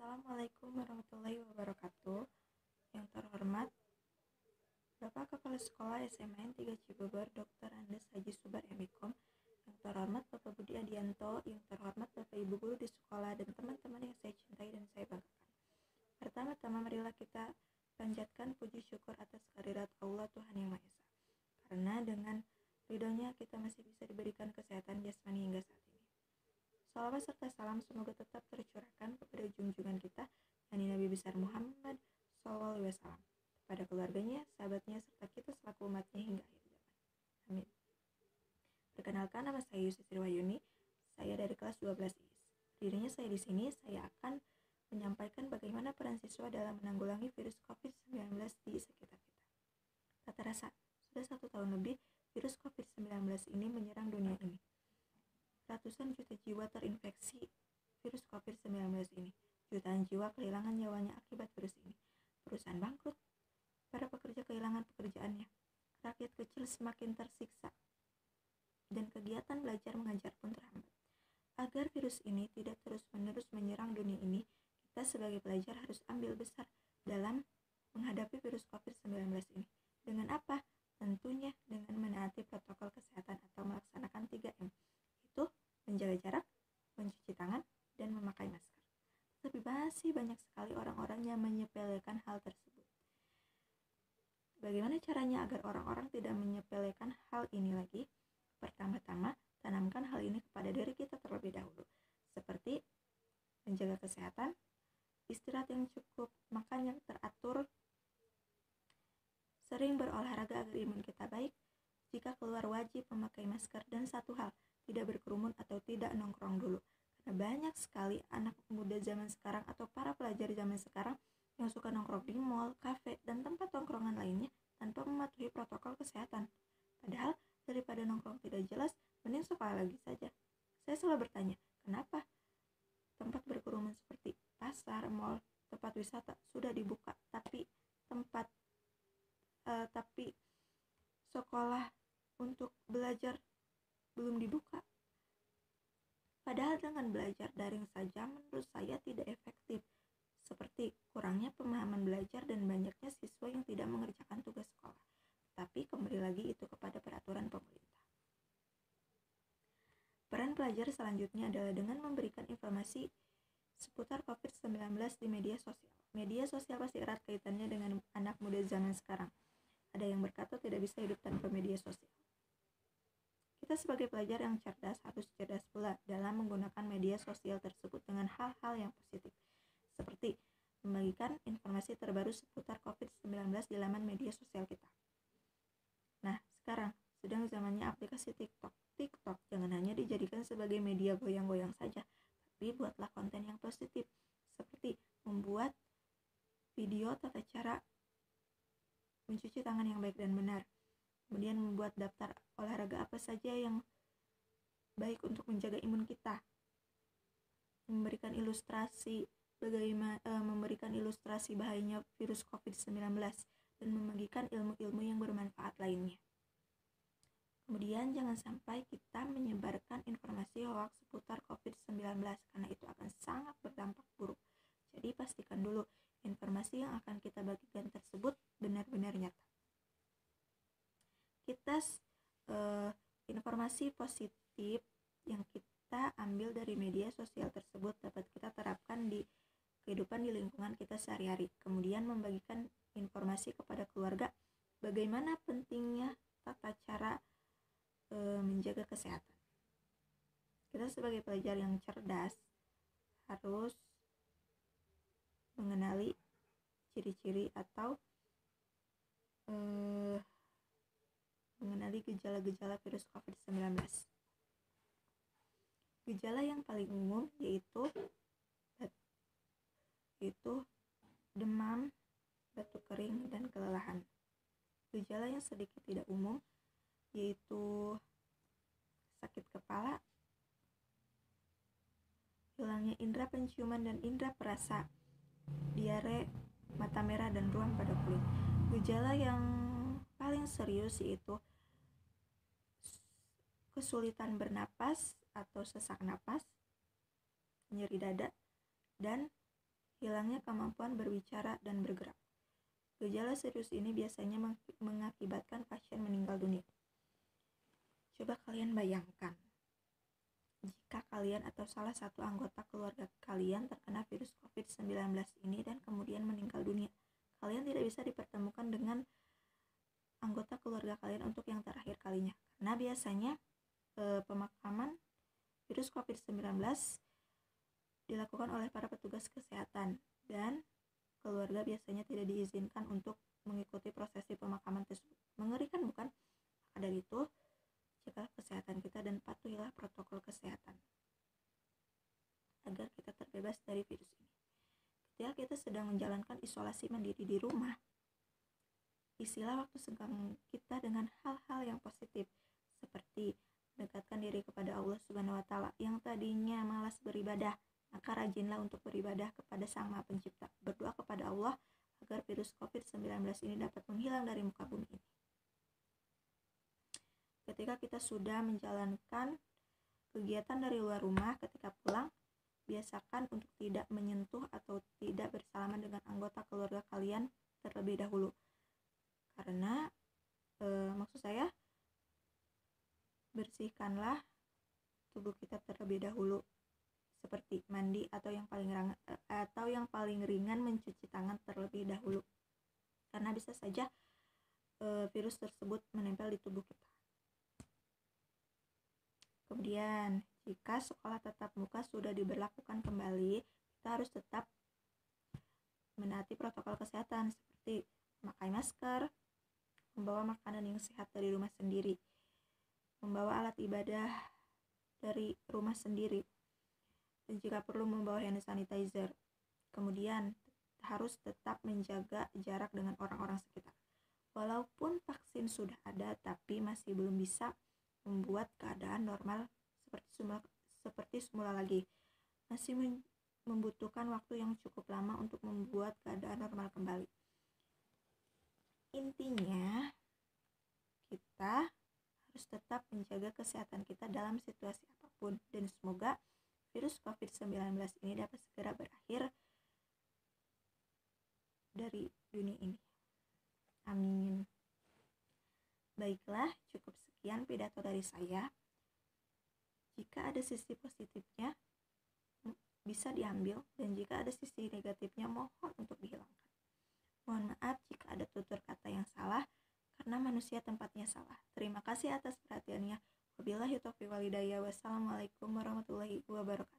Assalamualaikum warahmatullahi wabarakatuh. Yang terhormat Bapak Kepala Sekolah SMN 3 Cibubur Dr. Andes Haji Subar MIkom. Yang terhormat Bapak Budi Adianto. Yang terhormat Bapak Ibu Guru di sekolah dan teman-teman yang saya cintai dan saya banggakan. Pertama-tama marilah kita panjatkan puji syukur atas kehadirat Allah Tuhan Yang Maha Esa. Karena dengan ridhonya kita masih bisa diberikan kesehatan jasmani hingga saat ini. Salawat serta salam semoga tetap tercurahkan kepada junjungan kita, yakni Nabi besar Muhammad SAW, kepada keluarganya, sahabatnya, serta kita selaku umatnya hingga akhir zaman. Amin. Perkenalkan, nama saya Yusri Wahyuni. Saya dari kelas 12 IS. Dirinya saya di sini, saya akan menyampaikan bagaimana peran siswa dalam menanggulangi virus COVID-19 di sekitar kita. Tak terasa, sudah 1 tahun lebih virus COVID-19 ini menyerang dunia ini. Ratusan juta jiwa terinfeksi virus COVID-19 ini. Jutaan jiwa kehilangan nyawanya akibat virus ini. Perusahaan bangkrut, para pekerja kehilangan pekerjaannya, rakyat kecil semakin tersiksa, dan kegiatan belajar mengajar pun terhambat. Agar virus ini tidak terus-menerus menyerang dunia ini, kita sebagai pelajar harus ambil besar dalam menghadapi virus COVID-19 ini. Dengan apa? Tentunya dengan menaati protokol kesehatan atau melaksanakan 3M. Menjaga jarak, mencuci tangan, dan memakai masker. Tetapi masih banyak sekali orang-orang yang menyepelekan hal tersebut. Bagaimana caranya agar orang-orang tidak menyepelekan hal ini lagi? Pertama-tama, tanamkan hal ini kepada diri kita terlebih dahulu. Seperti menjaga kesehatan, istirahat yang cukup, makan yang teratur, sering berolahraga agar imun kita baik, jika keluar wajib memakai masker, dan satu hal, tidak berkerumun atau tidak nongkrong dulu. Karena banyak sekali anak muda zaman sekarang atau para pelajar zaman sekarang yang suka nongkrong di mall, kafe, dan tempat nongkrongan lainnya tanpa mematuhi protokol kesehatan. Padahal daripada nongkrong tidak jelas, mending sekolah lagi saja. Saya selalu bertanya, kenapa tempat berkerumun seperti pasar, mall, tempat wisata sudah dibuka, tapi sekolah untuk belajar belum dibuka. Padahal dengan belajar daring saja menurut saya tidak efektif, seperti kurangnya pemahaman belajar dan banyaknya siswa yang tidak mengerjakan tugas sekolah. Tapi kembali lagi itu kepada peraturan pemerintah. Peran pelajar selanjutnya adalah dengan memberikan informasi seputar COVID-19 di media sosial. Media sosial pasti erat kaitannya dengan anak muda zaman sekarang. Ada yang berkata tidak bisa hidup tanpa media sosial. Kita sebagai pelajar yang cerdas harus cerdas pula dalam menggunakan media sosial tersebut dengan hal-hal yang positif, seperti membagikan informasi terbaru seputar COVID-19 di laman media sosial kita. Nah, sekarang sedang zamannya aplikasi TikTok. TikTok jangan hanya dijadikan sebagai media goyang-goyang saja, tapi buatlah konten yang positif, seperti membuat video tata cara mencuci tangan yang baik dan benar, kemudian membuat daftar olahraga apa saja yang baik untuk menjaga imun kita, memberikan ilustrasi bahayanya virus COVID-19, dan membagikan ilmu-ilmu yang bermanfaat lainnya. Kemudian jangan sampai kita menyebarkan informasi hoax seputar COVID-19 karena itu akan sangat berdampak buruk. Jadi pastikan dulu informasi yang akan kita bagikan tersebut benar-benar nyata. Informasi positif yang kita ambil dari media sosial tersebut dapat kita terapkan di kehidupan di lingkungan kita sehari-hari. Kemudian membagikan informasi kepada keluarga bagaimana pentingnya tata cara menjaga kesehatan. Kita sebagai pelajar yang cerdas harus mengenali ciri-ciri atau mengenali gejala-gejala virus COVID-19. Gejala yang paling umum yaitu demam, batuk kering, dan kelelahan. Gejala yang sedikit tidak umum yaitu sakit kepala, hilangnya indera penciuman dan indera perasa, diare, mata merah, dan ruam pada kulit. Gejala yang paling serius yaitu kesulitan bernapas atau sesak napas, nyeri dada, dan hilangnya kemampuan berbicara dan bergerak. Gejala serius ini biasanya mengakibatkan pasien meninggal dunia. Coba kalian bayangkan, jika kalian atau salah satu anggota keluarga kalian terkena virus COVID-19 ini dan kemudian meninggal dunia. Kalian tidak bisa dipertemukan dengan anggota keluarga kalian untuk yang terakhir kalinya. Karena biasanya pemakaman virus COVID-19 dilakukan oleh para petugas kesehatan dan keluarga biasanya tidak diizinkan untuk mengikuti prosesi pemakaman tersebut. Mengerikan bukan? Maka dari itu, jaga kesehatan kita dan patuhilah protokol kesehatan agar kita terbebas dari virus ini. Ketika kita sedang menjalankan isolasi mandiri di rumah, isilah waktu senggang kita dengan hal-hal yang positif, seperti mendekatkan diri kepada Allah Subhanahu wa Ta'ala. Yang tadinya malas beribadah, maka rajinlah untuk beribadah kepada Sang Maha Pencipta. Berdoa kepada Allah agar virus COVID-19 ini dapat menghilang dari muka bumi ini. Ketika kita sudah menjalankan kegiatan dari luar rumah, ketika pulang, biasakan untuk tidak menyentuh atau tidak bersalaman dengan anggota keluarga kalian terlebih dahulu. Karena maksud saya, bersihkanlah tubuh kita terlebih dahulu, seperti mandi atau yang paling ringan mencuci tangan terlebih dahulu, karena bisa saja virus tersebut menempel di tubuh kita. Kemudian, jika sekolah tatap muka sudah diberlakukan kembali, kita harus tetap menaati protokol kesehatan seperti memakai masker, membawa makanan yang sehat dari rumah sendiri, membawa alat ibadah dari rumah sendiri, dan jika perlu membawa hand sanitizer. Kemudian harus tetap menjaga jarak dengan orang-orang sekitar. Walaupun vaksin sudah ada, tapi masih belum bisa membuat keadaan normal seperti semula lagi. Masih membutuhkan waktu yang cukup lama untuk membuat keadaan normal kembali. Intinya, kita harus tetap menjaga kesehatan kita dalam situasi apapun, dan semoga virus COVID-19 ini dapat segera berakhir dari dunia ini. Amin. Baiklah, cukup sekian pidato dari saya. Jika ada sisi positifnya, bisa diambil, dan jika ada sisi negatifnya, mohon untuk dihilangkan. Mohon maaf jika ada tutur kata yang salah, karena manusia tempatnya salah. Terima kasih atas perhatiannya. Wabillahi taufiq wal hidayah. Wassalamualaikum warahmatullahi wabarakatuh.